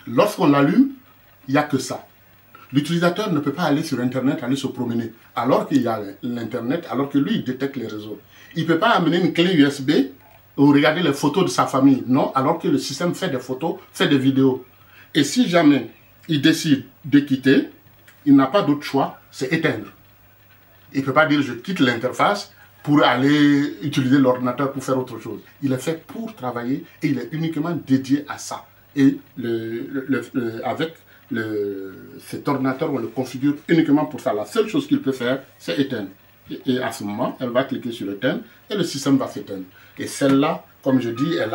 Lorsqu'on l'allume, il n'y a que ça. L'utilisateur ne peut pas aller sur Internet, aller se promener, alors qu'il y a l'Internet, alors que lui, il détecte les réseaux. Il ne peut pas amener une clé USB ou regarder les photos de sa famille, non, alors que le système fait des photos, fait des vidéos. Et si jamais il décide de quitter, il n'a pas d'autre choix, c'est éteindre. Il ne peut pas dire je quitte l'interface pour aller utiliser l'ordinateur pour faire autre chose. Il est fait pour travailler et il est uniquement dédié à ça. Et avec cet ordinateur, on le configure uniquement pour ça. La seule chose qu'il peut faire, c'est éteindre. Et à ce moment, elle va cliquer sur éteindre et le système va s'éteindre. Et celle-là, comme je dis, elle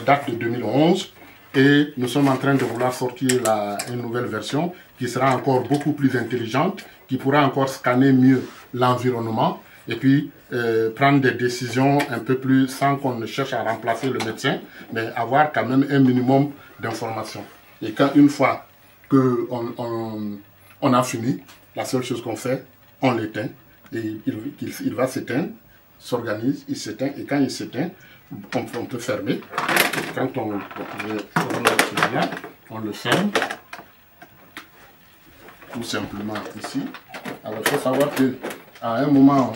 date de 2011 et nous sommes en train de vouloir sortir une nouvelle version qui sera encore beaucoup plus intelligente, qui pourra encore scanner mieux l'environnement et puis prendre des décisions un peu plus sans qu'on ne cherche à remplacer le médecin, mais avoir quand même un minimum d'informations. Et quand une fois qu'on a fini, la seule chose qu'on fait, on l'éteint et il va s'éteindre, s'organise, il s'éteint et quand il s'éteint, on peut fermer. Et quand on le ferme, tout simplement ici. Alors il faut savoir qu'à un moment,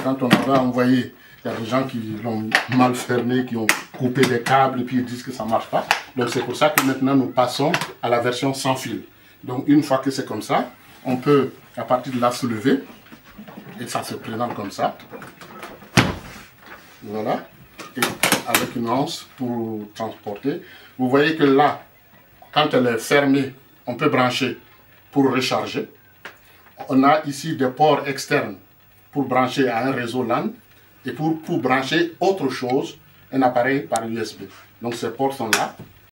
quand on va envoyer, il y a des gens qui l'ont mal fermé, qui ont coupé des câbles et puis ils disent que ça ne marche pas. Donc c'est pour ça que maintenant nous passons à la version sans fil. Donc une fois que c'est comme ça, on peut à partir de là se lever et ça se présente comme ça. Voilà. Et avec une anse pour transporter. Vous voyez que là, quand elle est fermée, on peut brancher pour recharger. On a ici des ports externes pour brancher à un réseau LAN et pour brancher autre chose, un appareil par USB. Donc ces ports sont là